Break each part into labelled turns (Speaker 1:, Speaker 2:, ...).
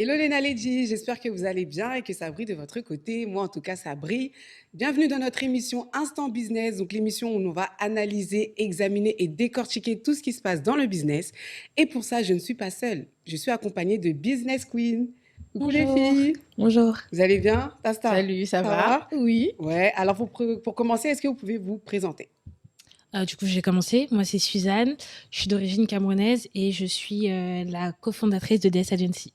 Speaker 1: Hello Léna Ledji, j'espère que vous allez bien et que ça brille de votre côté. Moi, en tout cas, ça brille. Bienvenue dans notre émission Instant Business, donc l'émission où on va analyser, examiner et décortiquer tout ce qui se passe dans le business. Et pour ça, je ne suis pas seule. Je suis accompagnée de Business Queen. Coucou les
Speaker 2: Bonjour.
Speaker 1: filles,
Speaker 2: Bonjour.
Speaker 1: vous allez bien? Tasta,
Speaker 2: Salut, ça
Speaker 1: ça
Speaker 2: va?
Speaker 1: va?
Speaker 2: Oui.
Speaker 1: Ouais, alors pour commencer, est-ce que vous pouvez vous présenter?
Speaker 3: Du coup, je vais commencer. Moi, c'est Suzanne. Je suis d'origine camerounaise et je suis la cofondatrice de DS Agency.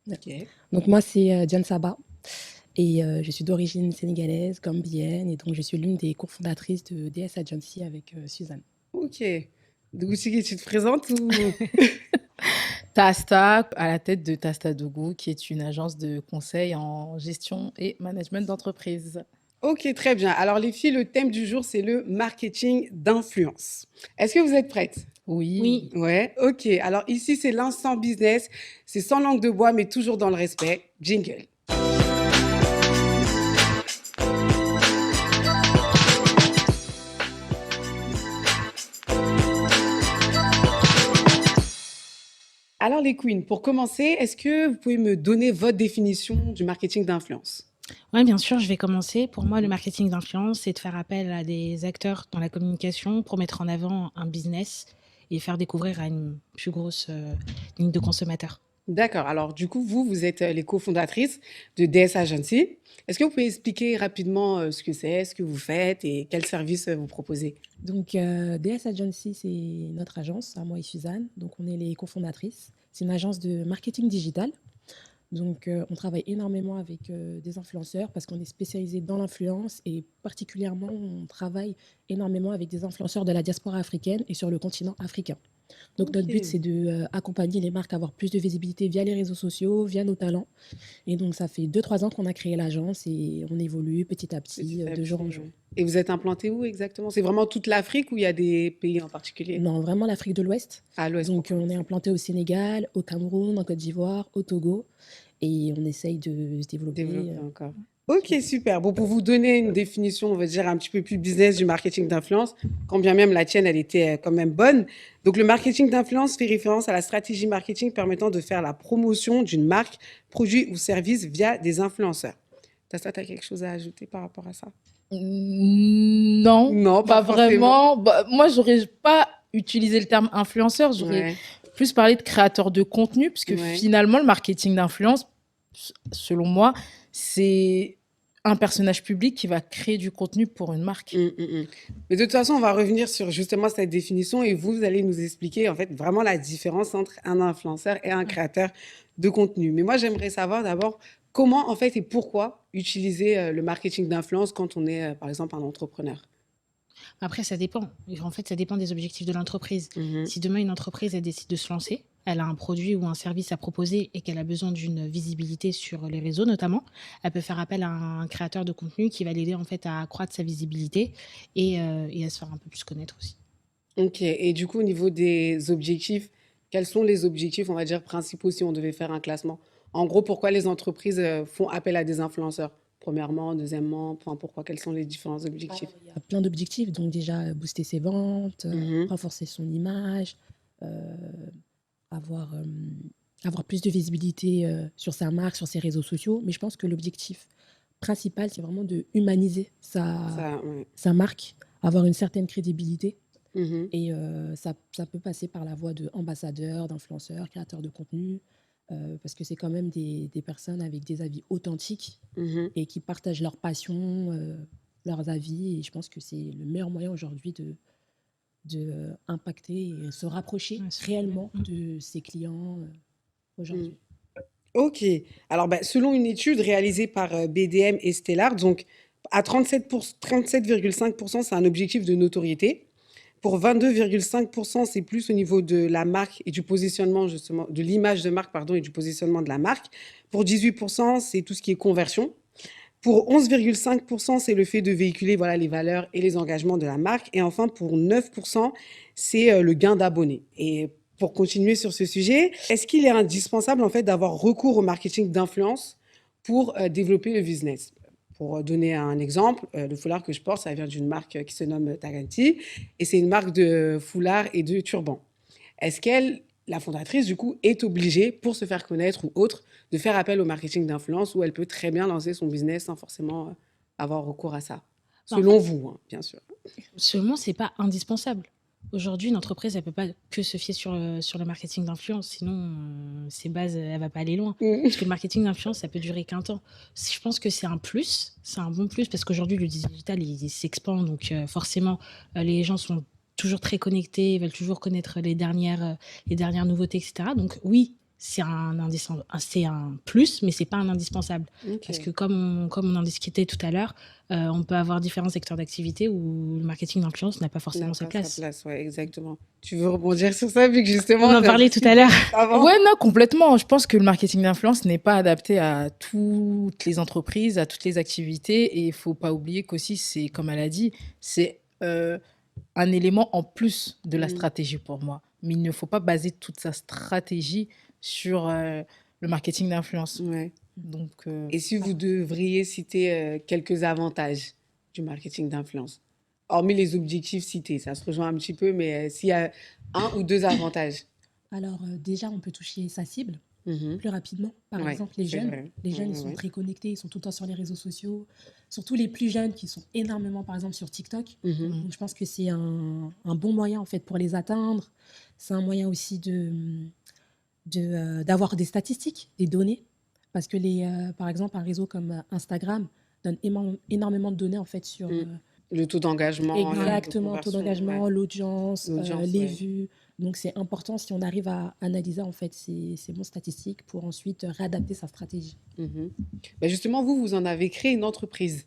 Speaker 1: Ok.
Speaker 2: Donc moi, c'est Diane Saba et je suis d'origine sénégalaise, gambienne, et donc je suis l'une des cofondatrices de DS Agency avec Suzanne.
Speaker 1: Ok. Donc, tu te présentes ou...
Speaker 4: Tasta, à la tête de Tasta Dougou, qui est une agence de conseil en gestion et management d'entreprise.
Speaker 1: Ok, très bien. Alors les filles, le thème du jour, c'est le marketing d'influence. Est-ce que vous êtes prêtes?
Speaker 4: Oui.
Speaker 1: Ouais, ok. Alors ici, c'est l'instant business. C'est sans langue de bois, mais toujours dans le respect. Jingle. Alors les queens, pour commencer, est-ce que vous pouvez me donner votre définition du marketing d'influence?
Speaker 3: Oui, bien sûr, je vais commencer. Pour moi, le marketing d'influence, c'est de faire appel à des acteurs dans la communication pour mettre en avant un business et faire découvrir à une plus grosse ligne de consommateurs.
Speaker 1: D'accord. Alors du coup, vous êtes les cofondatrices de DS Agency. Est-ce que vous pouvez expliquer rapidement ce que c'est, ce que vous faites et quels services vous proposez?
Speaker 2: Donc DS Agency, c'est notre agence, à moi et Suzanne. Donc on est les cofondatrices. C'est une agence de marketing digital. Donc, on travaille énormément avec des influenceurs parce qu'on est spécialisé dans l'influence et particulièrement, on travaille énormément avec des influenceurs de la diaspora africaine et sur le continent africain. Donc, notre but,
Speaker 1: Ok.
Speaker 2: c'est d'accompagner les marques à avoir plus de visibilité via les réseaux sociaux, via nos talents. Et donc, ça fait 2-3 ans qu'on a créé l'agence et on évolue petit à petit,
Speaker 1: Petit à
Speaker 2: de jour en
Speaker 1: petit,
Speaker 2: jour.
Speaker 1: ouais. Et vous êtes implanté où exactement? C'est vraiment toute l'Afrique ou il y a des pays en particulier?
Speaker 2: Non, vraiment l'Afrique de l'Ouest.
Speaker 1: À l'ouest pour
Speaker 2: Donc, on est
Speaker 1: commencer.
Speaker 2: implanté au Sénégal, au Cameroun, en Côte d'Ivoire, au Togo et on essaye de se développer.
Speaker 1: Développer encore. Ok, super. Bon, pour vous donner une définition, on va dire, un petit peu plus business du marketing d'influence, quand bien même la tienne, elle était quand même bonne. Donc, le marketing d'influence fait référence à la stratégie marketing permettant de faire la promotion d'une marque, produit ou service via des influenceurs. T'as quelque chose à ajouter par rapport à ça?
Speaker 4: Non,
Speaker 1: Non, pas
Speaker 4: pas
Speaker 1: forcément.
Speaker 4: vraiment. Moi, j'aurais pas utilisé le terme influenceur, j'aurais
Speaker 1: Ouais,
Speaker 4: plus parlé de créateur de contenu, puisque
Speaker 1: ouais.
Speaker 4: finalement, le marketing d'influence, selon moi, c'est un personnage public qui va créer du contenu pour une marque.
Speaker 1: Mais de toute façon, on va revenir sur justement cette définition et vous allez nous expliquer en fait vraiment la différence entre un influenceur et un créateur de contenu. Mais moi, j'aimerais savoir d'abord comment en fait et pourquoi utiliser le marketing d'influence quand on est par exemple un entrepreneur.
Speaker 3: Après, ça dépend. En fait, ça dépend des objectifs de l'entreprise.
Speaker 1: Mhm.
Speaker 3: Si demain, une entreprise, elle décide de se lancer, elle a un produit ou un service à proposer et qu'elle a besoin d'une visibilité sur les réseaux notamment, elle peut faire appel à un créateur de contenu qui va l'aider en fait à accroître sa visibilité et à se faire un peu plus connaître aussi.
Speaker 1: Ok. Et du coup, au niveau des objectifs, quels sont les objectifs, on va dire, principaux si on devait faire un classement? En gros, pourquoi les entreprises font appel à des influenceurs? Premièrement, deuxièmement, enfin, pourquoi? Quels sont les différents objectifs?
Speaker 2: Il y a plein d'objectifs, donc déjà booster ses ventes,
Speaker 1: Mhm.
Speaker 2: renforcer son image, euh, avoir, avoir plus de visibilité sur sa marque, sur ses réseaux sociaux. Mais je pense que l'objectif principal, c'est vraiment de humaniser
Speaker 1: Ça, ouais.
Speaker 2: sa marque, avoir une certaine crédibilité.
Speaker 1: Mhm.
Speaker 2: Et ça peut passer par la voie d'ambassadeurs, d'influenceurs, créateurs de contenu, parce que c'est quand même des personnes avec des avis authentiques
Speaker 1: Mhm.
Speaker 2: et qui partagent leur passion, leurs avis. Et je pense que c'est le meilleur moyen aujourd'hui de impacter et se rapprocher
Speaker 3: Ouais, c'est
Speaker 2: réellement
Speaker 3: vrai.
Speaker 2: de ses clients aujourd'hui.
Speaker 1: Ok. Alors, bah, selon une étude réalisée par BDM et Stellar, donc à 37,5%, c'est un objectif de notoriété. Pour 22,5%, c'est plus au niveau de la marque et du positionnement, justement, de l'image de marque, pardon, et du positionnement de la marque. Pour 18%, c'est tout ce qui est conversion. Pour 11,5%, c'est le fait de véhiculer voilà, les valeurs et les engagements de la marque. Et enfin, pour 9%, c'est le gain d'abonnés. Et pour continuer sur ce sujet, est-ce qu'il est indispensable en fait d'avoir recours au marketing d'influence pour développer le business? Pour donner un exemple, le foulard que je porte, ça vient d'une marque qui se nomme Taganti et c'est une marque de foulard et de turban. Est-ce qu'elle la fondatrice, du coup, est obligée, pour se faire connaître ou autre, de faire appel au marketing d'influence où elle peut très bien lancer son business sans forcément avoir recours à ça.
Speaker 3: Bah, en
Speaker 1: Selon
Speaker 3: fait,
Speaker 1: vous, hein, bien sûr.
Speaker 3: Seulement, c'est pas indispensable. Aujourd'hui, une entreprise, elle peut pas que se fier sur le marketing d'influence, sinon ses bases, elle va pas aller loin. Parce que le marketing d'influence, ça peut durer qu'un temps. Je pense que c'est un plus, c'est un bon plus, parce qu'aujourd'hui, le digital, il s'expand, donc forcément, les gens sont toujours très connectés, ils veulent toujours connaître les dernières nouveautés, etc. Donc oui, c'est un plus, mais c'est pas un indispensable. Parce que
Speaker 1: Ok.
Speaker 3: comme on en discutait tout à l'heure, on peut avoir différents secteurs d'activité où le marketing d'influence n'a pas
Speaker 1: N'a
Speaker 3: forcément sa
Speaker 1: pas sa
Speaker 3: place.
Speaker 1: place, ouais, exactement. Tu veux rebondir sur ça, vu que
Speaker 3: On
Speaker 1: justement,
Speaker 3: en
Speaker 1: tu as
Speaker 3: parlait tout à
Speaker 1: discuté
Speaker 3: l'heure.
Speaker 1: juste avant.
Speaker 4: Ouais, non, complètement. Je pense que le marketing d'influence n'est pas adapté à toutes les entreprises, à toutes les activités. Et il faut pas oublier qu'aussi, c'est, comme elle a dit, c'est un élément en plus de la
Speaker 1: Mm.
Speaker 4: stratégie pour moi. Mais il ne faut pas baser toute sa stratégie sur le marketing d'influence.
Speaker 1: Ouais.
Speaker 4: Donc,
Speaker 1: Et si vous devriez citer quelques avantages du marketing d'influence, hormis les objectifs cités, ça se rejoint un petit peu, mais s'il y a un ou deux avantages.
Speaker 2: Alors, déjà, on peut toucher sa cible
Speaker 1: Mhm.
Speaker 2: plus rapidement. Par
Speaker 1: Ouais,
Speaker 2: exemple, les
Speaker 1: c'est
Speaker 2: jeunes.
Speaker 1: vrai.
Speaker 2: Les
Speaker 1: Ouais,
Speaker 2: jeunes, ils
Speaker 1: ouais,
Speaker 2: sont
Speaker 1: ouais.
Speaker 2: très connectés, ils sont tout le temps sur les réseaux sociaux. Surtout les plus jeunes qui sont énormément, par exemple, sur TikTok.
Speaker 1: Mhm.
Speaker 2: Donc, je pense que c'est un bon moyen, en fait, pour les atteindre. C'est un moyen aussi d'avoir des statistiques, des données. Parce que, par exemple, un réseau comme Instagram donne énormément de données, en fait, sur
Speaker 1: Mm. Le taux d'engagement, le taux de
Speaker 2: exactement le taux
Speaker 1: conversion, ouais.
Speaker 2: d'engagement, l'audience,
Speaker 1: L'audience,
Speaker 2: les
Speaker 1: ouais.
Speaker 2: vues. Donc, c'est important si on arrive à analyser, en fait, ces bons statistiques pour ensuite réadapter sa stratégie.
Speaker 1: Mhm. Ben justement, vous en avez créé une entreprise.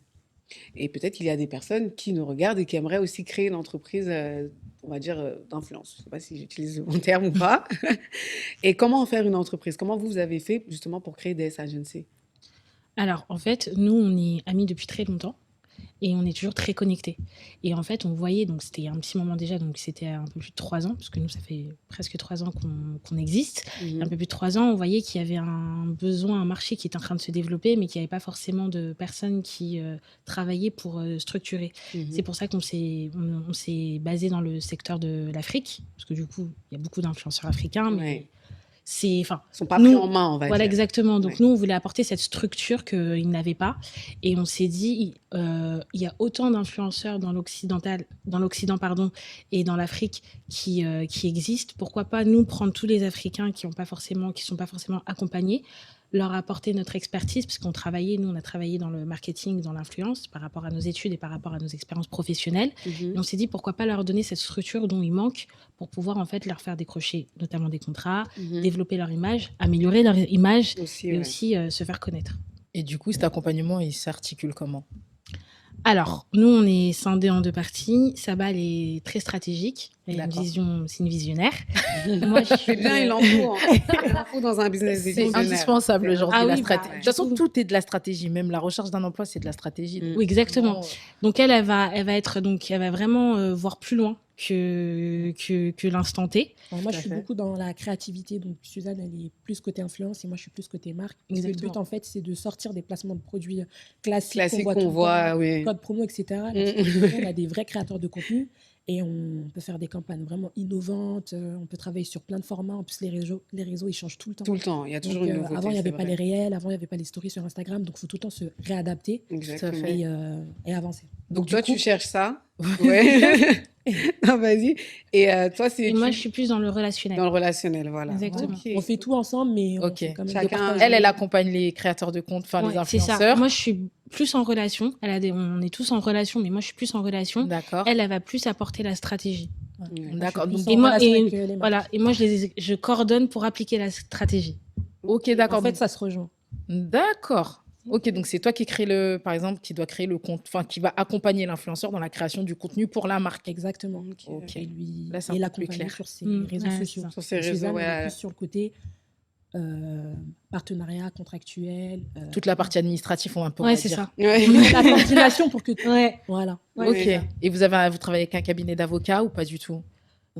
Speaker 1: Et peut-être qu'il y a des personnes qui nous regardent et qui aimeraient aussi créer une entreprise, on va dire, d'influence. Je ne sais pas si j'utilise le bon terme ou pas. Et comment en faire une entreprise? Comment vous avez fait justement pour créer DS Agency?
Speaker 3: Alors, en fait, nous, on est amis depuis très longtemps et on est toujours très connectés. Et en fait, on voyait, donc c'était un petit moment déjà, donc c'était un peu plus de 3 ans, parce que nous, ça fait presque 3 ans qu'on existe. Un
Speaker 1: Mhm.
Speaker 3: peu plus de 3 ans, on voyait qu'il y avait un besoin, un marché qui était en train de se développer, mais qu'il n'y avait pas forcément de personnes qui travaillaient pour structurer. C'est
Speaker 1: Mhm.
Speaker 3: pour ça on s'est basé dans le secteur de l'Afrique, parce que du coup, il y a beaucoup d'influenceurs africains, mais
Speaker 1: Ouais.
Speaker 3: enfin,
Speaker 1: Ils sont pas pris
Speaker 3: nous,
Speaker 1: en main, on va
Speaker 3: voilà
Speaker 1: dire.
Speaker 3: exactement. Donc
Speaker 1: Ouais.
Speaker 3: nous, on voulait apporter cette structure qu'ils n'avaient pas, et on s'est dit, il y a autant d'influenceurs dans l'Occident, pardon, et dans l'Afrique qui existent. Pourquoi pas nous prendre tous les Africains qui sont pas forcément accompagnés, leur apporter notre expertise, parce nous, on a travaillé dans le marketing, dans l'influence, par rapport à nos études et par rapport à nos expériences professionnelles. Et
Speaker 1: Mhm.
Speaker 3: on s'est dit, pourquoi pas leur donner cette structure dont il manque pour pouvoir en fait leur faire décrocher notamment des contrats,
Speaker 1: Mhm.
Speaker 3: développer leur image, améliorer leur image
Speaker 1: Aussi,
Speaker 3: et
Speaker 1: ouais.
Speaker 3: aussi se faire connaître.
Speaker 4: et du coup, cet accompagnement, il s'articule comment?
Speaker 3: Alors, nous, on est scindés en deux parties. Saba, elle est très stratégique. Elle a une
Speaker 4: D'accord.
Speaker 3: vision, c'est une visionnaire. Moi, je
Speaker 1: C'est
Speaker 3: suis...
Speaker 1: bien, il en faut, hein. Il en faut dans un business des
Speaker 4: C'est
Speaker 1: visionnaires.
Speaker 4: indispensable
Speaker 1: C'est
Speaker 4: aujourd'hui,
Speaker 3: Ah
Speaker 4: la
Speaker 3: oui, bah,
Speaker 4: stratégie. De
Speaker 3: du
Speaker 4: toute façon,
Speaker 3: coup-
Speaker 4: tout est de la stratégie. Même la recherche d'un emploi, c'est de la stratégie.
Speaker 1: Mm.
Speaker 4: Donc,
Speaker 3: Oui, exactement.
Speaker 4: vraiment,
Speaker 3: Donc, elle va être, donc, elle va vraiment voir plus loin que l'instant T.
Speaker 2: Alors, moi,
Speaker 4: Tout
Speaker 2: je
Speaker 4: à
Speaker 2: suis
Speaker 4: fait.
Speaker 2: beaucoup dans la créativité. Donc, Suzanne, elle est plus côté influence et moi, je suis plus côté marque. Parce que le but,
Speaker 3: Exactement.
Speaker 2: en fait, c'est de sortir des placements de produits classiques qu'on
Speaker 1: Classique
Speaker 2: voit tout
Speaker 1: qu'on
Speaker 2: le
Speaker 1: voit,
Speaker 2: temps,
Speaker 1: oui.
Speaker 2: code promo, etc.
Speaker 1: Mm.
Speaker 2: Lorsque nous, on a des vrais créateurs de contenu et on peut faire des campagnes vraiment innovantes. On peut travailler sur plein de formats. En plus, les réseaux, ils changent tout le temps.
Speaker 1: Tout le temps, il y a toujours
Speaker 2: Donc,
Speaker 1: une nouveauté,
Speaker 2: avant, il n'y
Speaker 1: c'est
Speaker 2: avait pas
Speaker 1: vrai.
Speaker 2: les réels, avant, il n'y avait pas les stories sur Instagram. Donc, il faut tout le temps se réadapter
Speaker 1: Exactement.
Speaker 4: fait.
Speaker 2: et avancer.
Speaker 1: Donc
Speaker 2: du
Speaker 1: toi,
Speaker 2: coup,
Speaker 1: tu cherches ça. Ouais. Non, vas-y. Et toi,
Speaker 3: Et moi, je suis plus dans le relationnel.
Speaker 1: dans le relationnel, voilà.
Speaker 3: Exactement.
Speaker 1: Ok.
Speaker 2: on fait tout ensemble, mais on
Speaker 4: Ok.
Speaker 2: fait quand même
Speaker 1: Chacun-
Speaker 2: des partages.
Speaker 4: Elle accompagne les créateurs de compte, enfin
Speaker 3: Ouais,
Speaker 4: les
Speaker 3: c'est ça.
Speaker 4: influenceurs.
Speaker 3: Moi, je suis plus en relation. On est tous en relation, mais moi, je suis plus en relation.
Speaker 4: D'accord.
Speaker 3: Elle va plus apporter la stratégie.
Speaker 1: Ouais.
Speaker 4: D'accord.
Speaker 2: Moi, je suis
Speaker 4: Donc,
Speaker 2: plus
Speaker 3: Et
Speaker 2: en
Speaker 3: moi,
Speaker 2: relation avec les marques.
Speaker 3: voilà. Et moi, je coordonne pour appliquer la stratégie.
Speaker 4: ok, d'accord.
Speaker 2: En fait,
Speaker 4: Donc,
Speaker 2: ça se rejoint.
Speaker 4: d'accord. Ok, donc c'est toi qui crée par exemple, qui doit créer le compte, enfin, qui va accompagner l'influenceur dans la création du contenu pour la marque.
Speaker 2: Exactement.
Speaker 1: Ok.
Speaker 4: Ok.
Speaker 2: Et lui
Speaker 4: Là, c'est un
Speaker 2: et
Speaker 4: peu plus
Speaker 2: l'accompagner
Speaker 4: clair.
Speaker 2: sur ses réseaux
Speaker 3: Ouais, c'est
Speaker 2: sociaux.
Speaker 3: ça.
Speaker 1: Sur ces
Speaker 2: Et
Speaker 1: réseaux,
Speaker 2: Suzanne, elle est
Speaker 1: ouais.
Speaker 2: plus sur le côté partenariat contractuel.
Speaker 4: Toute la partie administrative, on
Speaker 3: Ouais,
Speaker 4: va
Speaker 3: c'est
Speaker 4: dire.
Speaker 3: ça.
Speaker 1: Ouais.
Speaker 2: La coordination pour que.
Speaker 3: Ouais.
Speaker 2: Voilà.
Speaker 3: Ouais,
Speaker 4: Ok.
Speaker 3: c'est ça.
Speaker 4: Et vous travaillez avec un cabinet d'avocats ou pas du tout?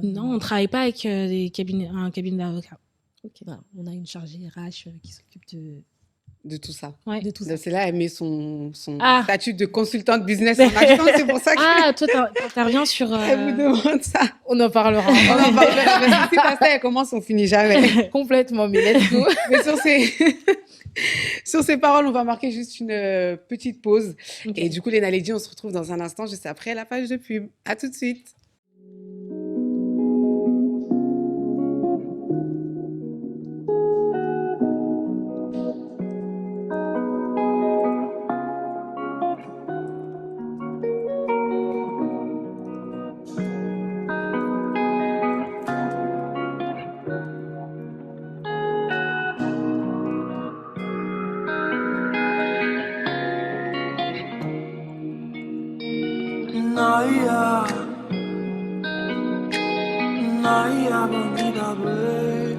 Speaker 3: Non, on travaille pas avec un cabinet d'avocats.
Speaker 2: Voilà. On a une chargée RH qui s'occupe
Speaker 1: de tout ça.
Speaker 3: Ouais.
Speaker 2: de tout ça.
Speaker 1: Donc, c'est là, elle met son
Speaker 3: Ah.
Speaker 1: statut de consultante business en action. C'est pour ça que
Speaker 3: Ah, toi, t'interviens sur.
Speaker 1: elle vous demande ça.
Speaker 4: On en parlera
Speaker 1: On en parlera. Parce que si Pasta, elle commence, on finit jamais.
Speaker 4: complètement, mais let's go.
Speaker 1: Mais sur ces paroles, on va marquer juste une petite pause.
Speaker 3: Ok.
Speaker 1: Et du coup, Léna Lady, on se retrouve dans un instant, juste après la page de pub. À tout de suite.
Speaker 5: Naya, Naya, bandida, babe.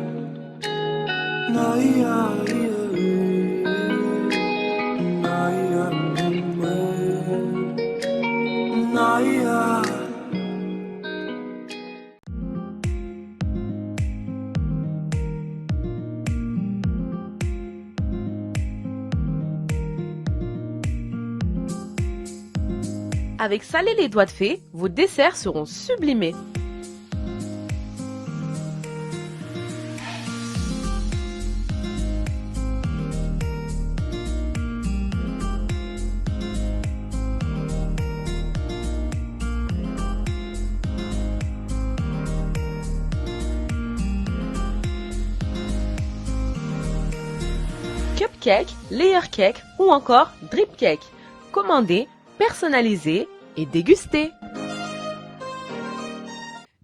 Speaker 5: Naya, Naya, Naya.
Speaker 6: Avec Salé les doigts de fée, vos desserts seront sublimés. Cupcake, layer cake ou encore drip cake. Commandez, personnalisez et dégustez.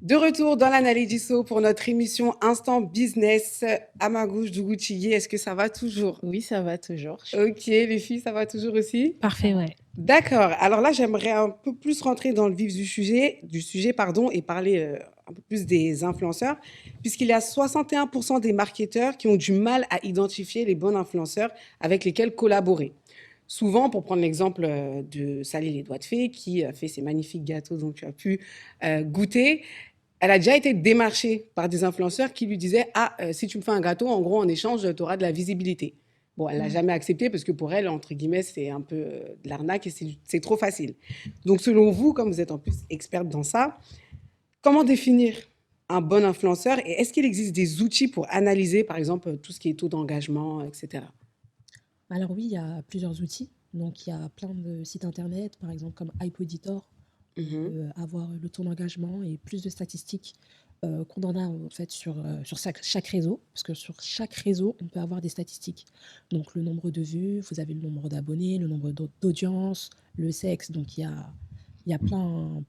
Speaker 1: De retour dans l'Analydiso pour notre émission Instant Business. À ma gauche, Dougou Chigui, est-ce que ça va toujours?
Speaker 4: Oui, ça va toujours.
Speaker 1: Ok, les filles, ça va toujours aussi?
Speaker 3: Parfait, ouais.
Speaker 1: D'accord. Alors là, j'aimerais un peu plus rentrer dans le vif du sujet, et parler un peu plus des influenceurs, puisqu'il y a 61% des marketeurs qui ont du mal à identifier les bons influenceurs avec lesquels collaborer. Souvent, pour prendre l'exemple de Salé les doigts de fée, qui a fait ces magnifiques gâteaux dont tu as pu goûter, elle a déjà été démarchée par des influenceurs qui lui disaient « Ah, si tu me fais un gâteau, en gros, en échange, tu auras de la visibilité. » Bon, elle l'a jamais accepté parce que pour elle, entre guillemets, c'est un peu de l'arnaque et c'est trop facile. Donc, selon vous, comme vous êtes en plus experte dans ça, comment définir un bon influenceur et est-ce qu'il existe des outils pour analyser, par exemple, tout ce qui est taux d'engagement, etc.
Speaker 2: Alors oui, il y a plusieurs outils. Donc, il y a plein de sites internet, par exemple comme Hype Auditor, avoir le taux d'engagement et plus de statistiques qu'on en a en fait sur chaque réseau, parce que sur chaque réseau, on peut avoir des statistiques. Donc, le nombre de vues, vous avez le nombre d'abonnés, le nombre d'audiences, le sexe. Donc, il y a plein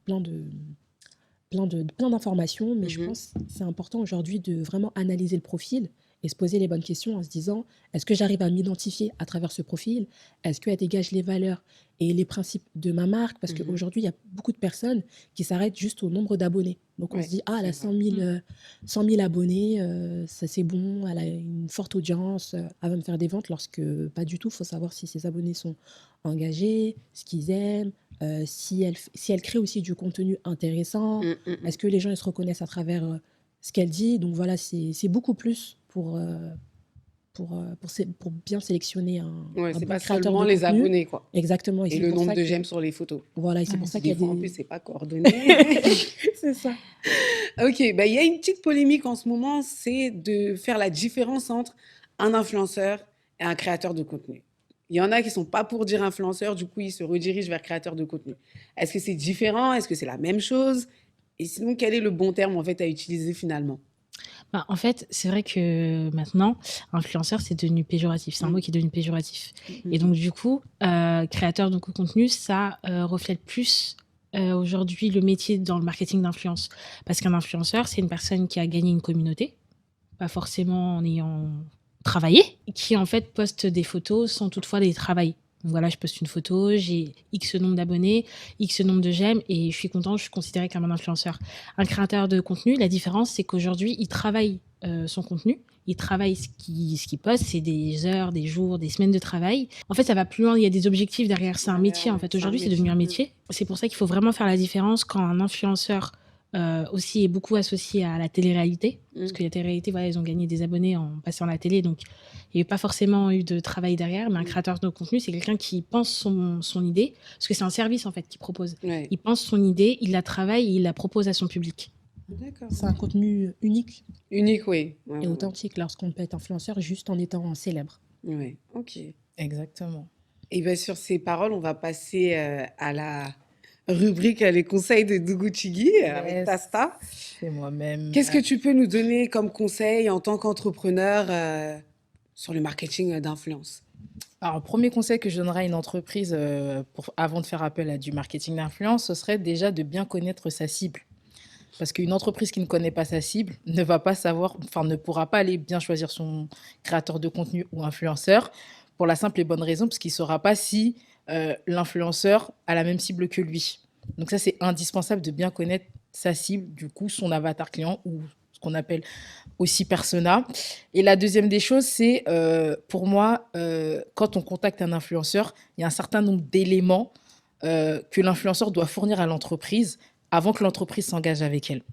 Speaker 2: d'informations, mais je pense que c'est important aujourd'hui de vraiment analyser le profil et se poser les bonnes questions en se disant, est-ce que j'arrive à m'identifier à travers ce profil? Est-ce qu'elle dégage les valeurs et les principes de ma marque? Parce qu'aujourd'hui, il y a beaucoup de personnes qui s'arrêtent juste au nombre d'abonnés. Donc, on se dit, ah, elle a 100 000 abonnés, ça c'est bon, elle a une forte audience, elle va me faire des ventes, lorsque pas du tout. Il faut savoir si ses abonnés sont engagés, ce qu'ils aiment, si elle crée aussi du contenu intéressant, est-ce que les gens ils se reconnaissent à travers ce qu'elle dit? Donc voilà, c'est beaucoup plus pour bien sélectionner un
Speaker 1: Ouais,
Speaker 2: bon
Speaker 1: c'est pas
Speaker 2: créateur
Speaker 1: seulement
Speaker 2: de
Speaker 1: les
Speaker 2: contenu.
Speaker 1: abonnés, quoi.
Speaker 2: Exactement.
Speaker 1: Et
Speaker 2: c'est
Speaker 1: le
Speaker 2: pour
Speaker 1: nombre
Speaker 2: ça
Speaker 1: de
Speaker 2: que-
Speaker 1: j'aime sur les photos.
Speaker 2: Voilà, et c'est pour ça qu'il y
Speaker 1: Des
Speaker 2: a
Speaker 1: fois, en
Speaker 2: des...
Speaker 1: plus, c'est pas coordonné.
Speaker 2: C'est ça.
Speaker 1: Ok, bah, il y a une petite polémique en ce moment, c'est de faire la différence entre un influenceur et un créateur de contenu. Il y en a qui sont pas pour dire influenceur, du coup, ils se redirigent vers créateur de contenu. Est-ce que c'est différent? Est-ce que c'est la même chose? Et sinon, quel est le bon terme, en fait, à utiliser finalement?
Speaker 3: Bah, en fait, c'est vrai que maintenant, influenceur, c'est devenu péjoratif. C'est un mot qui est devenu péjoratif. Et donc, du coup, créateur de contenu, ça reflète plus aujourd'hui le métier dans le marketing d'influence. Parce qu'un influenceur, c'est une personne qui a gagné une communauté, pas forcément en ayant travaillé, qui en fait poste des photos sans toutefois les travailler. Donc voilà, je poste une photo, j'ai X nombre d'abonnés, X nombre de j'aime et je suis content, je suis considérée comme un influenceur. Un créateur de contenu, la différence, c'est qu'aujourd'hui, il travaille son contenu, il travaille ce qu'il poste, c'est des heures, des jours, des semaines de travail. En fait, ça va plus loin, il y a des objectifs derrière, c'est un métier en fait. Aujourd'hui, c'est devenu un métier. C'est pour ça qu'il faut vraiment faire la différence quand un influenceur aussi est beaucoup associé à la télé-réalité. Parce
Speaker 1: Mm.
Speaker 3: que la télé-réalité, voilà, ils ont gagné des abonnés en passant à la télé, donc il n'y a pas forcément eu de travail derrière. Mais un créateur de contenu, c'est quelqu'un qui pense son idée, parce que c'est un service en fait qu'il propose.
Speaker 1: Ouais.
Speaker 3: Il pense son idée, il la travaille et il la propose à son public.
Speaker 1: D'accord.
Speaker 2: C'est un contenu unique
Speaker 1: Unique, oui. Ouais,
Speaker 2: et
Speaker 1: ouais,
Speaker 2: authentique lorsqu'on peut être influenceur juste en étant célèbre.
Speaker 1: ouais. Ok.
Speaker 4: Exactement.
Speaker 1: Et bien sur ces paroles, on va passer à la rubrique les conseils de Dougou Chigui avec
Speaker 4: Yes.
Speaker 1: Tasta.
Speaker 4: C'est moi-même.
Speaker 1: Qu'est-ce que tu peux nous donner comme conseil en tant qu'entrepreneur sur le marketing d'influence?
Speaker 4: Alors, premier conseil que je donnerais à une entreprise avant de faire appel à du marketing d'influence, ce serait déjà de bien connaître sa cible. Parce qu'une entreprise qui ne connaît pas sa cible ne va pas savoir, enfin, ne pourra pas aller bien choisir son créateur de contenu ou influenceur pour la simple et bonne raison, parce qu'il ne saura pas si l'influenceur a la même cible que lui. Donc ça, c'est indispensable de bien connaître sa cible, du coup, son avatar client ou ce qu'on appelle aussi persona. Et la deuxième des choses, c'est pour moi, quand on contacte un influenceur, il y a un certain nombre d'éléments que l'influenceur doit fournir à l'entreprise avant que l'entreprise s'engage avec elle.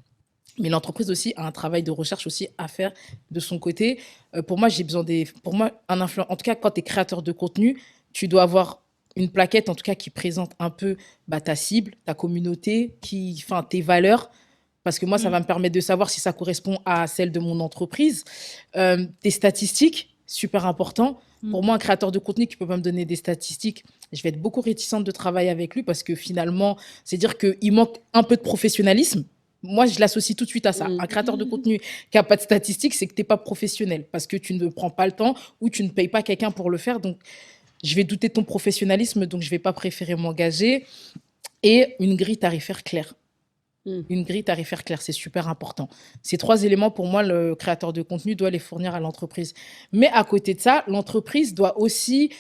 Speaker 4: Mais l'entreprise aussi a un travail de recherche aussi à faire de son côté. Pour moi, en tout cas, quand tu es créateur de contenu, tu dois avoir une plaquette, en tout cas, qui présente un peu ta cible, ta communauté, tes valeurs. Parce que moi, ça va me permettre de savoir si ça correspond à celle de mon entreprise. Tes statistiques, super important. Pour moi, un créateur de contenu qui ne peut pas me donner des statistiques, je vais être beaucoup réticente de travailler avec lui parce que finalement, c'est dire qu'il manque un peu de professionnalisme. Moi, je l'associe tout de suite à ça. Un créateur de contenu qui n'a pas de statistiques, c'est que tu n'es pas professionnel parce que tu ne prends pas le temps ou tu ne payes pas quelqu'un pour le faire. Donc, je vais douter de ton professionnalisme, donc je ne vais pas préférer m'engager. Et une grille tarifaire claire. Une grille tarifaire claire, c'est super important. Ces 3 éléments, pour moi, le créateur de contenu doit les fournir à l'entreprise. Mais à côté de ça, l'entreprise doit aussi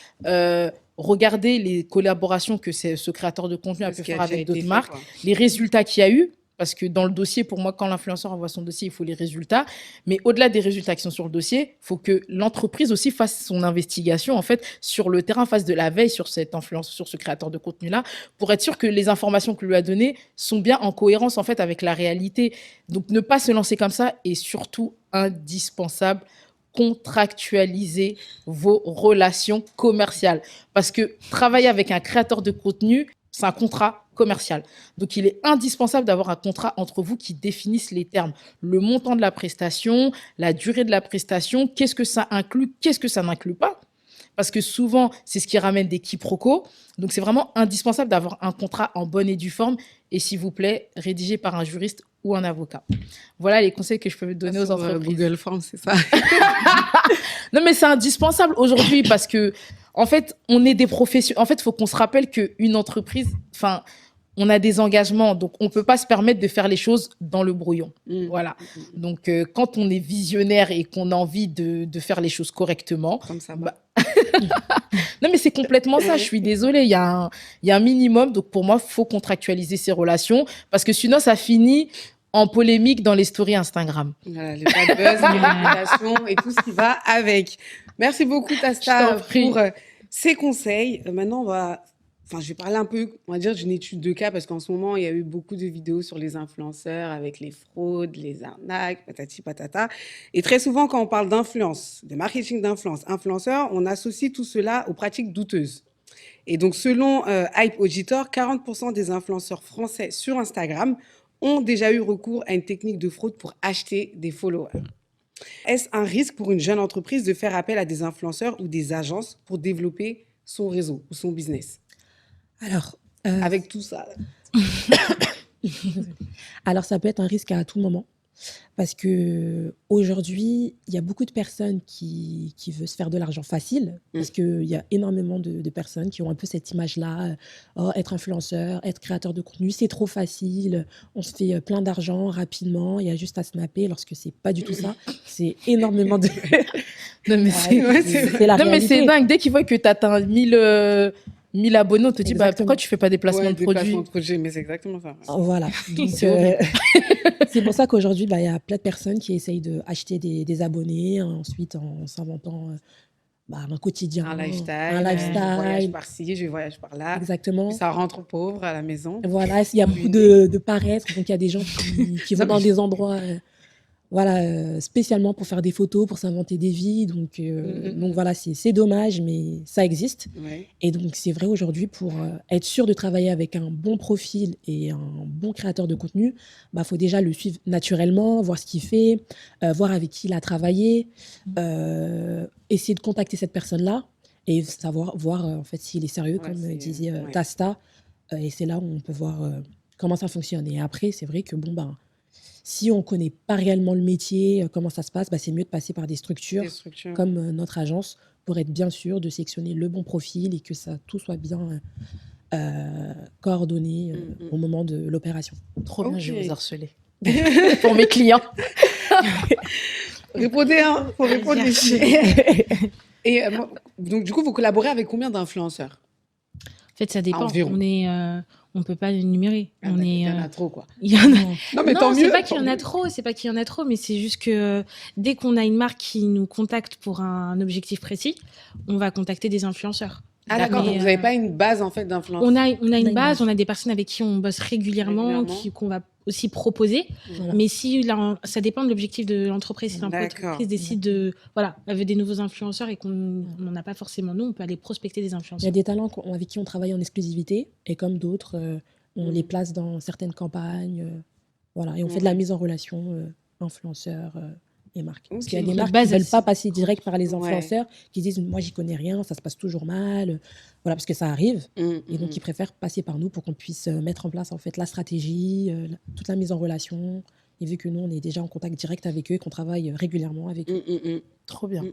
Speaker 4: regarder les collaborations que ce créateur de contenu a pu faire avec d'autres marques, les résultats qu'il y a eu. Parce que dans le dossier, pour moi, quand l'influenceur envoie son dossier, il faut les résultats. Mais au-delà des résultats qui sont sur le dossier, il faut que l'entreprise aussi fasse son investigation, en fait, sur le terrain, fasse de la veille sur cette influence, sur ce créateur de contenu-là, pour être sûr que les informations que lui a données sont bien en cohérence, en fait, avec la réalité. Donc, ne pas se lancer comme ça est surtout indispensable. Contractualiser vos relations commerciales. Parce que travailler avec un créateur de contenu, c'est un contrat commercial. Donc, il est indispensable d'avoir un contrat entre vous qui définisse les termes, le montant de la prestation, la durée de la prestation, qu'est-ce que ça inclut, qu'est-ce que ça n'inclut pas. Parce que souvent, c'est ce qui ramène des quiproquos. Donc, c'est vraiment indispensable d'avoir un contrat en bonne et due forme et, s'il vous plaît, rédigé par un juriste ou un avocat. Voilà les conseils que je peux donner aux entreprises.
Speaker 1: Google Forms, c'est ça.
Speaker 4: Non, mais c'est indispensable aujourd'hui parce que, en fait, on est des professionnels. En fait, il faut qu'on se rappelle qu'une entreprise, on a des engagements, donc on ne peut pas se permettre de faire les choses dans le brouillon. Voilà. Donc, quand on est visionnaire et qu'on a envie de faire les choses correctement...
Speaker 1: Comme ça,
Speaker 4: Non, mais c'est complètement ça. Je suis désolée. Il y a un minimum. Donc, pour moi, il faut contractualiser ces relations parce que sinon, ça finit en polémique dans les stories Instagram.
Speaker 1: Voilà, le bad buzz, les réputations et tout ce qui va avec. Merci beaucoup, Tasta, pour ces conseils. Maintenant, je vais parler un peu, on va dire, d'une étude de cas parce qu'en ce moment, il y a eu beaucoup de vidéos sur les influenceurs avec les fraudes, les arnaques, patati patata. Et très souvent, quand on parle d'influence, de marketing d'influence, influenceur, on associe tout cela aux pratiques douteuses. Et donc, selon Hype Auditor, 40% des influenceurs français sur Instagram ont déjà eu recours à une technique de fraude pour acheter des followers. Est-ce un risque pour une jeune entreprise de faire appel à des influenceurs ou des agences pour développer son réseau ou son business?
Speaker 2: Alors,
Speaker 1: avec tout ça.
Speaker 2: Alors, ça peut être un risque à tout moment. Parce qu'aujourd'hui, il y a beaucoup de personnes qui veulent se faire de l'argent facile. Parce qu'il y a énormément de personnes qui ont un peu cette image-là. Être influenceur, être créateur de contenu, c'est trop facile. On se fait plein d'argent rapidement. Il y a juste à snapper, lorsque c'est pas du tout ça. C'est énormément de...
Speaker 4: Non, mais c'est la réalité. Non, mais c'est dingue. Dès qu'ils voient que tu atteins 1000 abonnés, on te dit pourquoi tu fais pas des placements de produits?
Speaker 1: Mais c'est exactement ça.
Speaker 2: Voilà. Donc, c'est pour ça qu'aujourd'hui, il y a plein de personnes qui essayent d'acheter des abonnés, ensuite en s'inventant un quotidien,
Speaker 1: Un lifestyle,
Speaker 2: un
Speaker 1: je voyage
Speaker 2: lifestyle,
Speaker 1: par-ci, je voyage par-là.
Speaker 2: exactement.
Speaker 1: Ça rentre pauvre à la maison.
Speaker 2: Voilà, il y a beaucoup
Speaker 1: Ruiné.
Speaker 2: de paraître, donc il y a des gens qui
Speaker 1: Ça,
Speaker 2: vont dans des endroits spécialement pour faire des photos, pour s'inventer des vies. Donc voilà, c'est dommage, mais ça existe.
Speaker 1: Ouais.
Speaker 2: Et donc c'est vrai aujourd'hui, pour être sûr de travailler avec un bon profil et un bon créateur de contenu, faut déjà le suivre naturellement, voir ce qu'il fait, voir avec qui il a travaillé, essayer de contacter cette personne-là et voir en fait s'il est sérieux,
Speaker 1: Ouais,
Speaker 2: comme
Speaker 1: c'est-
Speaker 2: disait
Speaker 1: ouais.
Speaker 2: Tasta. Et c'est là où on peut voir comment ça fonctionne. Et après, c'est vrai que si on ne connaît pas réellement le métier, comment ça se passe, c'est mieux de passer par des structures
Speaker 1: Des structures.
Speaker 2: comme notre agence pour être bien sûr de sélectionner le bon profil et que tout soit bien coordonné au moment de l'opération.
Speaker 4: Trop bien, je vais
Speaker 1: Ok.
Speaker 4: vous harceler. Pour mes clients.
Speaker 1: Répondez, hein, faut répondre les
Speaker 3: Merci.
Speaker 1: filles. Et donc, du coup, vous collaborez avec combien d'influenceurs?
Speaker 3: En fait, ça dépend.
Speaker 1: Environ.
Speaker 3: On peut pas l'énumérer.
Speaker 1: Ah,
Speaker 3: On
Speaker 1: d'accord,
Speaker 3: est,
Speaker 1: il y en a trop, quoi.
Speaker 3: il y en a-
Speaker 1: Non, mais
Speaker 3: non,
Speaker 1: tant
Speaker 3: c'est
Speaker 1: mieux.
Speaker 3: pas qu'il y
Speaker 1: tant
Speaker 3: en a
Speaker 1: mieux.
Speaker 3: trop, c'est pas qu'il y en a trop, mais c'est juste que dès qu'on a une marque qui nous contacte pour un objectif précis, on va contacter des influenceurs.
Speaker 1: Ah, d'accord,
Speaker 3: Mais,
Speaker 1: donc vous n'avez pas une base, en fait, d'influence.
Speaker 3: on a une
Speaker 2: une
Speaker 3: base,
Speaker 2: base.
Speaker 3: on a des personnes avec qui on bosse régulièrement,
Speaker 1: Régulièrement.
Speaker 3: qu'on va aussi proposer.
Speaker 2: Voilà.
Speaker 3: Mais si ça dépend de l'objectif de l'entreprise. Si
Speaker 1: D'accord.
Speaker 3: l'entreprise décide elle veut des nouveaux influenceurs et qu'on n'en a pas forcément nous, on peut aller prospecter des
Speaker 2: Il y a
Speaker 3: influenceurs.
Speaker 2: des talents avec qui on travaille en exclusivité et comme d'autres, on les place dans certaines campagnes. Voilà, et on fait de la mise en relation influenceurs et marques. Parce
Speaker 1: Ok.
Speaker 2: qu'il y a des
Speaker 3: La
Speaker 2: marques
Speaker 3: base,
Speaker 2: qui ne veulent
Speaker 3: elle,
Speaker 2: pas passer direct par les
Speaker 1: Ouais.
Speaker 2: influenceurs, qui disent moi j'y connais rien, ça se passe toujours mal. Voilà, parce que ça arrive. Et donc ils préfèrent passer par nous pour qu'on puisse mettre en place en fait la stratégie, toute la mise en relation. Et vu que nous on est déjà en contact direct avec eux et qu'on travaille régulièrement avec eux.
Speaker 4: Trop bien.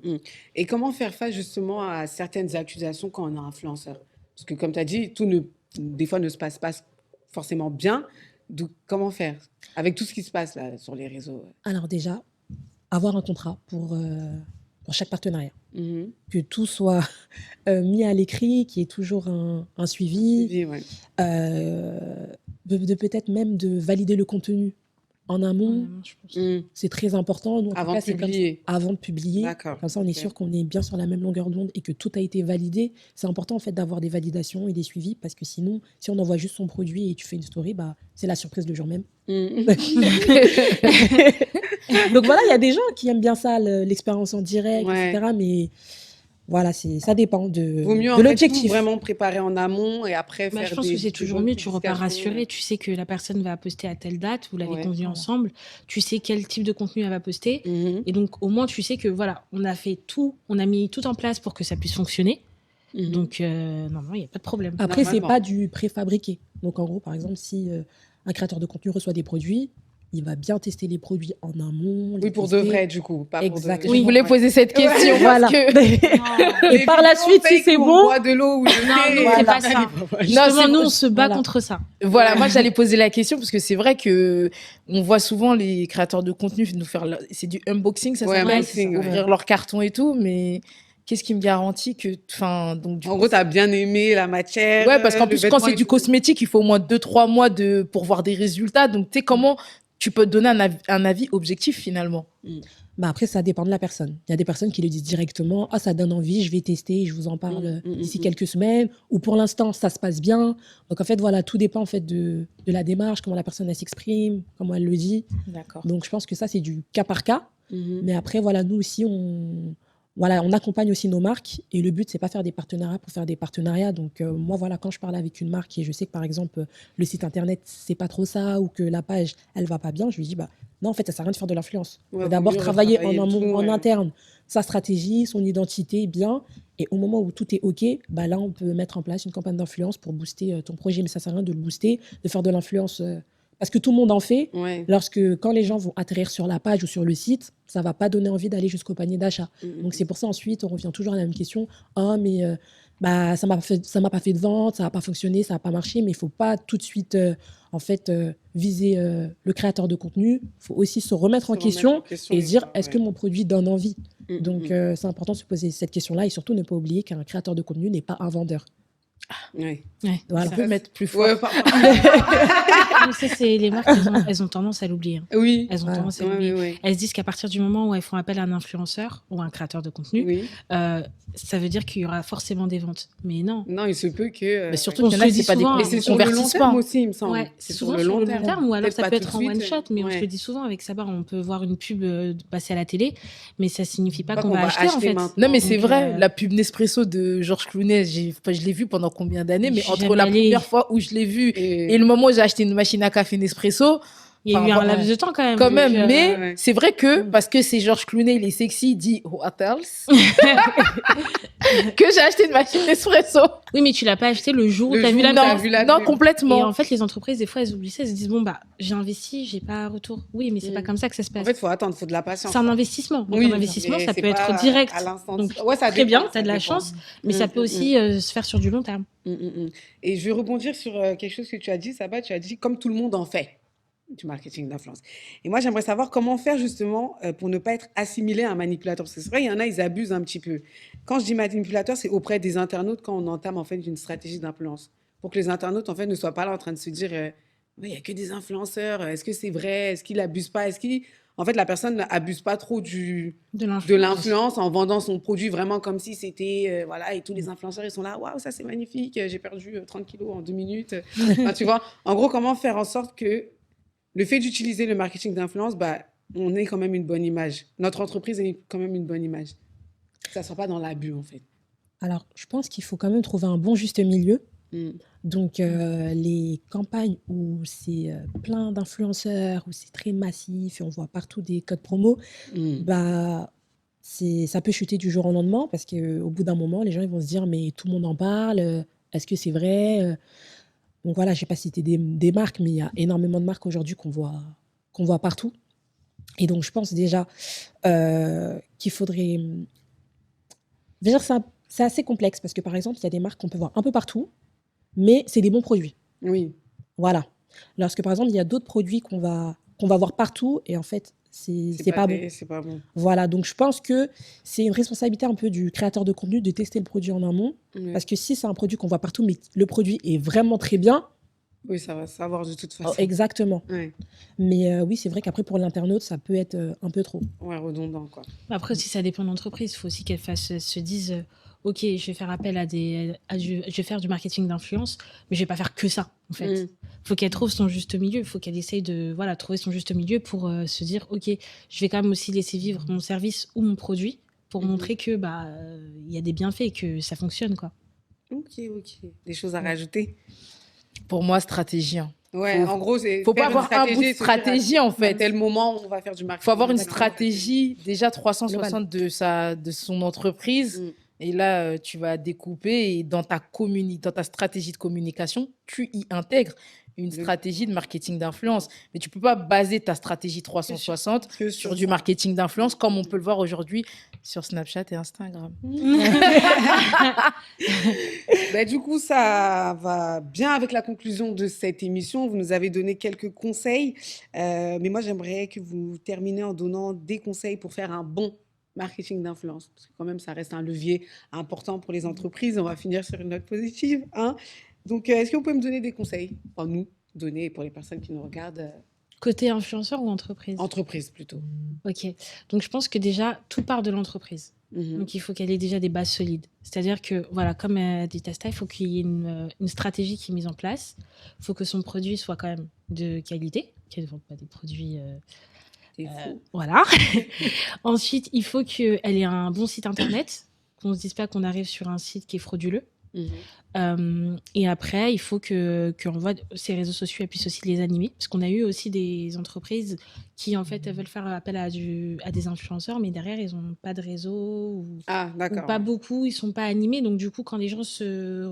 Speaker 1: Et comment faire face justement à certaines accusations quand on est influenceur? Parce que comme tu as dit, des fois ne se passe pas forcément bien. Donc comment faire avec tout ce qui se passe là sur les réseaux?
Speaker 2: Alors déjà, avoir un contrat pour chaque partenariat. Que tout soit mis à l'écrit, qu'il y ait toujours un suivi,
Speaker 1: Suivi, ouais.
Speaker 2: de peut-être même de valider le contenu en amont.
Speaker 3: je pense.
Speaker 2: C'est très important. Nous, en tout
Speaker 1: Avant
Speaker 2: cas,
Speaker 1: de
Speaker 2: c'est comme ça.
Speaker 1: publier.
Speaker 2: Avant de publier.
Speaker 1: D'accord.
Speaker 2: Comme ça, on est
Speaker 1: Ok.
Speaker 2: sûr qu'on est bien sur la même longueur d'onde et que tout a été validé. C'est important en fait d'avoir des validations et des suivis parce que sinon, si on envoie juste son produit et tu fais une story, c'est la surprise le jour même. Donc voilà, il y a des gens qui aiment bien ça, l'expérience en direct,
Speaker 1: Ouais.
Speaker 2: etc. Mais voilà, ça dépend
Speaker 1: Vaut mieux
Speaker 2: de
Speaker 1: en fait, tout
Speaker 2: l'objectif.
Speaker 1: vraiment préparer en amont et après
Speaker 3: Bah,
Speaker 1: faire
Speaker 3: je pense
Speaker 1: des
Speaker 3: que c'est toujours
Speaker 1: bonnes
Speaker 3: mieux, tu repars
Speaker 1: publications.
Speaker 3: rassuré, tu sais que la personne va poster à telle date, vous l'avez
Speaker 1: Ouais.
Speaker 3: convenu ensemble, tu sais quel type de contenu elle va poster,
Speaker 1: Mhm.
Speaker 3: et donc au moins tu sais que voilà, on a fait tout, on a mis tout en place pour que ça puisse fonctionner,
Speaker 1: Mhm.
Speaker 3: donc non, il n'y a pas de problème.
Speaker 2: Après, c'est
Speaker 1: Normalement.
Speaker 2: pas du préfabriqué. Donc en gros, par exemple, si un créateur de contenu reçoit des produits, il va bien tester les produits en amont. les
Speaker 1: Oui, pour de
Speaker 2: tester.
Speaker 1: vrai, du coup. Pas pour de...
Speaker 2: Exactement.
Speaker 4: Je voulais poser cette question
Speaker 2: Voilà.
Speaker 4: parce que...
Speaker 2: Et par la suite, si c'est
Speaker 1: On
Speaker 2: bon,
Speaker 1: boit de l'eau ou de
Speaker 3: Non,
Speaker 1: thé.
Speaker 3: non, c'est
Speaker 2: Voilà.
Speaker 3: pas ça.
Speaker 4: Non,
Speaker 3: Justement,
Speaker 4: c'est-
Speaker 3: nous on se bat
Speaker 2: voilà.
Speaker 3: contre ça.
Speaker 4: Voilà, moi j'allais poser la question parce que c'est vrai que on voit souvent les créateurs de contenu nous faire c'est du unboxing, ça
Speaker 1: Ouais,
Speaker 4: s'appelle,
Speaker 1: unboxing,
Speaker 4: ouvrir leur carton et tout, mais qu'est-ce qui me garantit que donc du
Speaker 1: En
Speaker 4: coup,
Speaker 1: gros, t'as bien aimé la matière.
Speaker 4: ouais, parce qu'en
Speaker 1: le
Speaker 4: plus quand
Speaker 1: vêtement
Speaker 4: c'est
Speaker 1: et
Speaker 4: du
Speaker 1: tout.
Speaker 4: cosmétique, il faut au moins 2-3 mois pour voir des résultats. Donc tu sais comment tu peux te donner un avis objectif finalement.
Speaker 2: après, ça dépend de la personne. Il y a des personnes qui le disent directement. Ah, ça donne envie, je vais tester, je vous en parle d'ici quelques semaines. Ou pour l'instant, ça se passe bien. Donc en fait, voilà, tout dépend en fait de la démarche, comment la personne elle s'exprime, comment elle le dit.
Speaker 4: D'accord.
Speaker 2: Donc je pense que ça, c'est du cas par cas.
Speaker 1: Mhm.
Speaker 2: Mais après, voilà, nous aussi, on accompagne aussi nos marques. Et le but, c'est pas faire des partenariats pour faire des partenariats. Donc, moi, voilà, quand je parle avec une marque et je sais que, par exemple, le site internet, c'est pas trop ça ou que la page, elle va pas bien, je lui dis, non, en fait, ça sert à rien de faire de l'influence.
Speaker 1: Ouais,
Speaker 2: Faut d'abord
Speaker 1: vaut mieux
Speaker 2: travailler en
Speaker 1: retravailler
Speaker 2: amont,
Speaker 1: tout,
Speaker 2: en
Speaker 1: ouais.
Speaker 2: interne, sa stratégie, son identité, bien. Et au moment où tout est OK, là, on peut mettre en place une campagne d'influence pour booster ton projet. Mais ça sert à rien de le booster, de faire de l'influence. Parce que tout le monde en fait.
Speaker 1: Ouais.
Speaker 2: Quand les gens vont atterrir sur la page ou sur le site, ça va pas donner envie d'aller jusqu'au panier d'achat. Donc c'est pour ça ensuite on revient toujours à la même question. Ah mais ça m'a pas fait de vente, ça n'a pas fonctionné, ça n'a pas marché. Mais il faut pas tout de suite viser le créateur de contenu. Il faut aussi se remettre en question et se dire
Speaker 1: voir,
Speaker 2: est-ce que mon produit donne envie. Donc c'est important de se poser cette question-là et surtout ne pas oublier qu'un créateur de contenu n'est pas un vendeur.
Speaker 1: Ouais.
Speaker 3: Ouais,
Speaker 2: Voilà.
Speaker 4: On
Speaker 3: ça.
Speaker 4: peut mettre plus fort.
Speaker 1: Ouais,
Speaker 3: Mais ça, c'est les marques, elles ont tendance à l'oublier. Hein.
Speaker 1: oui.
Speaker 3: Elles ont
Speaker 2: Voilà.
Speaker 3: tendance à
Speaker 1: Ouais,
Speaker 3: l'oublier.
Speaker 1: ouais,
Speaker 3: Elles se disent qu'à partir du moment où elles font appel à un influenceur ou à un créateur de contenu,
Speaker 1: oui.
Speaker 3: ça veut dire qu'il y aura forcément des ventes. Mais non.
Speaker 1: Non, il se peut que.
Speaker 4: Mais surtout
Speaker 3: On
Speaker 4: qu'il y en
Speaker 3: se
Speaker 4: a,
Speaker 3: le
Speaker 4: c'est
Speaker 3: dit
Speaker 4: pas des
Speaker 3: souvent,
Speaker 1: Et c'est sur le long terme
Speaker 4: convertissements.
Speaker 1: aussi, il me semble.
Speaker 3: Ouais,
Speaker 1: C'est
Speaker 3: souvent sur le long terme, ou alors
Speaker 1: Peut-être
Speaker 3: ça
Speaker 1: pas
Speaker 3: peut
Speaker 1: tout
Speaker 3: être
Speaker 1: de
Speaker 3: en
Speaker 1: suite,
Speaker 3: one shot, mais je
Speaker 1: ouais.
Speaker 3: le dis souvent avec Sabah, on peut voir une pub passer à la télé, mais ça signifie pas
Speaker 1: Pas
Speaker 3: qu'on
Speaker 1: qu'on
Speaker 3: va
Speaker 1: va
Speaker 3: acheter en
Speaker 1: acheter
Speaker 3: fait.
Speaker 1: maintenant.
Speaker 4: Non, mais c'est
Speaker 3: Donc,
Speaker 4: vrai, la pub Nespresso de Georges Clooney, je l'ai vu pendant combien d'années, mais
Speaker 3: Je suis
Speaker 4: entre
Speaker 3: jamais
Speaker 4: la
Speaker 3: allée.
Speaker 4: première fois où je l'ai vu et
Speaker 1: Et
Speaker 4: le moment où j'ai acheté une machine à café Nespresso,
Speaker 3: il y a
Speaker 4: enfin,
Speaker 3: eu un
Speaker 4: voilà.
Speaker 3: laps de temps quand même.
Speaker 4: Quand
Speaker 3: donc,
Speaker 4: même, mais
Speaker 1: ouais.
Speaker 4: c'est vrai que parce que c'est Georges Clooney, il est sexy, il dit What else que j'ai acheté une machine Nespresso.
Speaker 3: Oui, mais tu l'as pas acheté le jour où
Speaker 1: Le
Speaker 3: tu as
Speaker 1: jour
Speaker 3: vu la
Speaker 1: où t'as
Speaker 3: pub.
Speaker 1: vu la
Speaker 4: Non,
Speaker 1: pub.
Speaker 3: Et
Speaker 4: complètement.
Speaker 3: en fait, les entreprises, des fois, elles oublient ça. Elles se disent, bon, bah, j'ai investi, j'ai pas retour. Oui, mais c'est pas comme ça que ça se
Speaker 1: En
Speaker 3: passe.
Speaker 1: fait, il faut attendre, il faut de la patience.
Speaker 3: C'est un investissement. Donc,
Speaker 1: Oui,
Speaker 3: un investissement,
Speaker 1: mais
Speaker 3: ça
Speaker 1: c'est
Speaker 3: peut être
Speaker 1: pas
Speaker 3: direct.
Speaker 1: à l'instant.
Speaker 3: Donc,
Speaker 1: Ouais, ça
Speaker 3: très
Speaker 1: dépend,
Speaker 3: bien, tu
Speaker 1: ça
Speaker 3: as de la
Speaker 1: dépend.
Speaker 3: chance, mais ça peut aussi se faire sur du long terme.
Speaker 1: Et je vais rebondir sur quelque chose que tu as dit, Sabah. Tu as dit comme tout le monde en fait du marketing d'influence. Et moi, j'aimerais savoir comment faire justement pour ne pas être assimilé à un manipulateur. Parce que c'est vrai, il y en a, ils abusent un petit peu. Quand je dis manipulateur, c'est auprès des internautes quand on entame en fait une stratégie d'influence. Pour que les internautes en fait ne soient pas là en train de se dire ouais, il n'y a que des influenceurs, est-ce que c'est vrai, est-ce qu'il abuse pas, est-ce qu'il... En fait, la personne n'abuse pas trop
Speaker 3: De
Speaker 1: de
Speaker 3: l'influence.
Speaker 1: l'influence en vendant son produit vraiment comme si c'était voilà, et tous les influenceurs ils sont là, waouh, ça c'est magnifique, j'ai perdu 30 kilos en 2 minutes. Enfin, tu vois, en gros, comment faire en sorte que le fait d'utiliser le marketing d'influence, bah, on ait quand même une bonne image, notre entreprise ait quand même une bonne image, que ça soit pas dans l'abus en fait.
Speaker 2: Alors, je pense qu'il faut quand même trouver un bon juste milieu.
Speaker 1: Mm.
Speaker 2: Donc, les campagnes où c'est plein d'influenceurs, où c'est très massif et on voit partout des codes promo,
Speaker 1: Mm.
Speaker 2: bah, ça peut chuter du jour au lendemain parce qu'au bout d'un moment, les gens ils vont se dire mais tout le monde en parle, est-ce que c'est vrai? Donc voilà, je ne vais pas citer des marques, mais il y a énormément de marques aujourd'hui qu'on voit partout. Et donc, je pense déjà qu'il faudrait... Déjà, c'est assez complexe parce que, par exemple, il y a des marques qu'on peut voir un peu partout, mais c'est des bons produits.
Speaker 1: Oui.
Speaker 2: Voilà. Lorsque, par exemple, il y a d'autres produits qu'on va voir partout et en fait, c'est pas bon.
Speaker 1: C'est pas bon.
Speaker 2: Voilà, donc je pense que c'est une responsabilité un peu du créateur de contenu de tester le produit en amont.
Speaker 1: Ouais.
Speaker 2: Parce que si c'est un produit qu'on voit partout, mais le produit est vraiment très bien,
Speaker 1: Oui, ça va savoir de toute façon.
Speaker 2: exactement.
Speaker 1: Ouais.
Speaker 2: Mais oui, c'est vrai qu'après, pour l'internaute, ça peut être un peu trop.
Speaker 1: Ouais, redondant quoi.
Speaker 3: Après aussi, ça dépend de l'entreprise. Il faut aussi qu'elle se dise, ok, je vais faire appel je vais faire du marketing d'influence, mais je vais pas faire que ça, en fait.
Speaker 1: Mm.
Speaker 3: Faut qu'elle trouve son juste milieu. Il faut qu'elle essaye de trouver son juste milieu pour se dire, ok, je vais quand même aussi laisser vivre mon service ou mon produit pour montrer que y a des bienfaits et que ça fonctionne, quoi.
Speaker 1: Ok. Des choses à rajouter?
Speaker 4: Pour moi, stratégie. Hein.
Speaker 1: Ouais,
Speaker 4: Faut-
Speaker 1: en gros, c'est
Speaker 4: Faut pas
Speaker 1: faire une
Speaker 4: avoir un bout de
Speaker 1: et se dire,
Speaker 4: stratégie, en
Speaker 1: à
Speaker 4: fait.
Speaker 1: tel moment, on va faire du marketing.
Speaker 4: Faut avoir une
Speaker 1: Tel moment,
Speaker 4: stratégie déjà 360 de son entreprise.
Speaker 1: Mm.
Speaker 4: Et là, tu vas découper et dans ta stratégie de communication, tu y intègres une stratégie de marketing d'influence. Mais tu peux pas baser ta stratégie 360
Speaker 1: que
Speaker 4: sur
Speaker 1: sur
Speaker 4: du
Speaker 1: ça.
Speaker 4: marketing d'influence comme on peut le voir aujourd'hui sur Snapchat et Instagram.
Speaker 1: Bah, du coup, ça va bien avec la conclusion de cette émission. Vous nous avez donné quelques conseils, mais moi, j'aimerais que vous terminez en donnant des conseils pour faire un bon marketing d'influence. Parce que quand même, ça reste un levier important pour les entreprises. On va finir sur une note positive, hein. Donc, est-ce que vous pouvez me donner des conseils? Enfin, nous, donner pour les personnes qui nous regardent,
Speaker 3: Côté influenceur ou entreprise?
Speaker 1: entreprise plutôt.
Speaker 3: Ok. Donc, je pense que déjà, tout part de l'entreprise.
Speaker 1: Mhm.
Speaker 3: Donc, il faut qu'elle ait déjà des bases solides. C'est-à-dire que, voilà, comme dit Tasta, il faut qu'il y ait une stratégie qui est mise en place. Il faut que son produit soit quand même de qualité, qu'elle ne vende pas des produits...
Speaker 1: C'est fou.
Speaker 3: voilà. Ensuite, il faut qu'elle ait un bon site internet, qu'on ne se dise pas qu'on arrive sur un site qui est frauduleux.
Speaker 1: Mhm.
Speaker 3: Et après, il faut qu'on voit ces réseaux sociaux, elles puissent aussi les animer. Parce qu'on a eu aussi des entreprises qui, en fait, elles veulent faire appel à des influenceurs, mais derrière, ils n'ont pas de réseau ou
Speaker 1: Ah, d'accord.
Speaker 3: pas beaucoup, ils ne sont pas animés. Donc, du coup, quand les gens se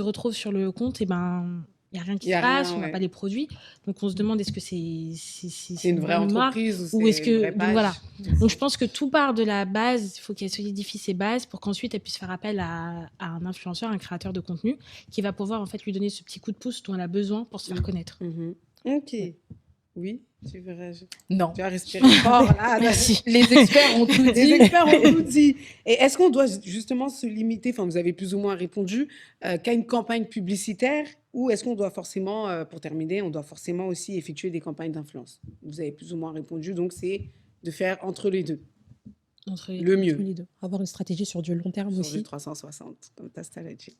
Speaker 3: retrouvent sur le compte, eh ben, il n'y a rien qui
Speaker 1: Y a
Speaker 3: se passe,
Speaker 1: rien,
Speaker 3: on n'a
Speaker 1: ouais.
Speaker 3: pas les produits. Donc, on se demande est-ce que c'est
Speaker 1: C'est une vraie
Speaker 3: bonne marque
Speaker 1: entreprise ou
Speaker 3: ou
Speaker 1: c'est
Speaker 3: est-ce
Speaker 1: une
Speaker 3: que...
Speaker 1: vraie
Speaker 3: donc,
Speaker 1: page?
Speaker 3: voilà. Donc, je pense que tout part de la base. Il faut qu'elle solidifie ses bases pour qu'ensuite, elle puisse faire appel à un influenceur, un créateur de contenu qui va pouvoir en fait lui donner ce petit coup de pouce dont elle a besoin pour se faire connaître.
Speaker 1: Mhm. Ok. Oui. Tu verras.
Speaker 4: Non.
Speaker 1: Tu as respiré fort là.
Speaker 3: Merci.
Speaker 4: Les experts ont tout
Speaker 1: Les
Speaker 4: dit.
Speaker 1: experts ont tout dit. Et est-ce qu'on doit justement se limiter, enfin vous avez plus ou moins répondu, qu'à une campagne publicitaire ou est-ce qu'on doit forcément, pour terminer, on doit forcément aussi effectuer des campagnes d'influence? Vous avez plus ou moins répondu, donc c'est de faire entre les deux,
Speaker 3: Entre les-
Speaker 1: le
Speaker 2: Tous
Speaker 1: mieux.
Speaker 2: les deux. Avoir une stratégie sur du long terme
Speaker 1: Sur
Speaker 2: aussi.
Speaker 1: du 360, comme Tasta l'a dit.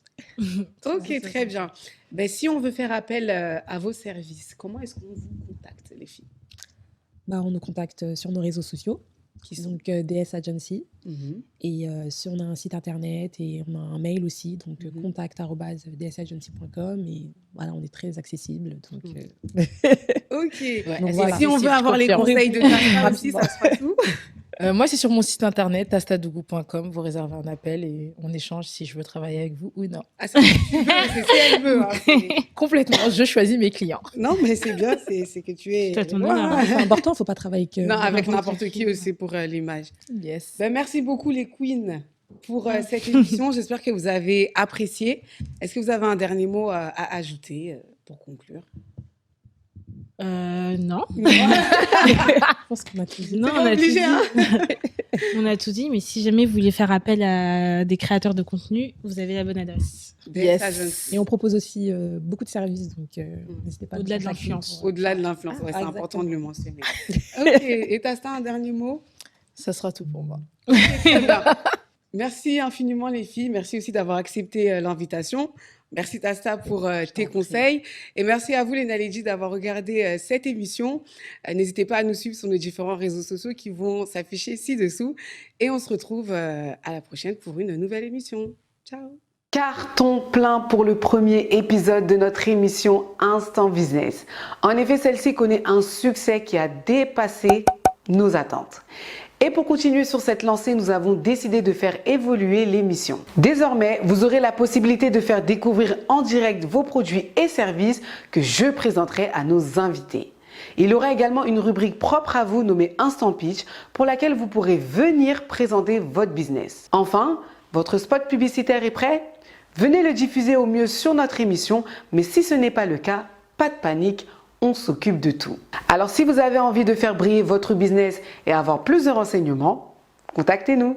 Speaker 1: Ok, très bien. Ben, si on veut faire appel à vos services, comment est-ce qu'on vous contacte, les filles?
Speaker 2: Bah, on nous contacte sur nos réseaux sociaux,
Speaker 1: Qui sont
Speaker 2: donc DS Agency.
Speaker 1: Mhm.
Speaker 2: Et si on a un site internet et on a un mail aussi, donc
Speaker 1: Mhm.
Speaker 2: contact@dsagency.com. Et voilà, on est très accessible. Donc,
Speaker 1: Ok.
Speaker 2: euh,
Speaker 1: Ok.
Speaker 4: Ouais,
Speaker 2: Donc
Speaker 1: Et
Speaker 2: voilà.
Speaker 1: si on veut avoir les
Speaker 4: confirme.
Speaker 1: conseils de Tasta aussi, ça se passe où?
Speaker 4: Moi, c'est sur mon site internet, tastadougou.com. Vous réservez un appel et on échange si je veux travailler avec vous ou non.
Speaker 1: Ah, ça, si tu veux, c'est si elle veut. Hein,
Speaker 4: Complètement, je choisis mes clients.
Speaker 1: non, mais c'est bien, c'est que tu es.
Speaker 3: C'est à ton
Speaker 1: Ouais.
Speaker 3: honneur.
Speaker 2: c'est important, il ne faut pas travailler avec
Speaker 1: Non, avec n'importe qui aussi pour l'image.
Speaker 4: Yes.
Speaker 1: Ben, merci beaucoup, les queens, pour cette émission. J'espère que vous avez apprécié. Est-ce que vous avez un dernier mot à ajouter pour conclure?
Speaker 3: Non.
Speaker 2: Je pense qu'on a tout dit.
Speaker 3: Non,
Speaker 1: C'est
Speaker 3: on
Speaker 1: pas
Speaker 3: a tout
Speaker 1: obligé,
Speaker 3: dit.
Speaker 1: hein.
Speaker 3: On a tout dit, mais si jamais vous voulez faire appel à des créateurs de contenu, vous avez la bonne adresse.
Speaker 4: Yes.
Speaker 1: Agency.
Speaker 2: Et on propose aussi beaucoup de services, donc n'hésitez pas à nous
Speaker 3: Au-delà de
Speaker 2: contacter
Speaker 3: l'influence.
Speaker 2: pour-
Speaker 1: Au-delà de l'influence, ouais, c'est
Speaker 2: exactement.
Speaker 1: important de le mentionner. Ok, et Tasta, un dernier mot?
Speaker 4: Ça sera tout pour moi.
Speaker 1: Très bien. Merci infiniment, les filles. Merci aussi d'avoir accepté l'invitation. Merci, Tasta, pour tes
Speaker 2: t'en prie.
Speaker 1: conseils. Et merci à vous, les Naledi, d'avoir regardé cette émission. N'hésitez pas à nous suivre sur nos différents réseaux sociaux qui vont s'afficher ci-dessous. Et on se retrouve à la prochaine pour une nouvelle émission. Ciao. Carton plein pour le premier épisode de notre émission Instant Business. En effet, celle-ci connaît un succès qui a dépassé nos attentes. Et pour continuer sur cette lancée, nous avons décidé de faire évoluer l'émission. Désormais, vous aurez la possibilité de faire découvrir en direct vos produits et services que je présenterai à nos invités. Il y aura également une rubrique propre à vous nommée Instant Pitch pour laquelle vous pourrez venir présenter votre business. Enfin, votre spot publicitaire est prêt? Venez le diffuser au mieux sur notre émission, mais si ce n'est pas le cas, pas de panique, on s'occupe de tout. Alors si vous avez envie de faire briller votre business et avoir plus de renseignements, contactez-nous.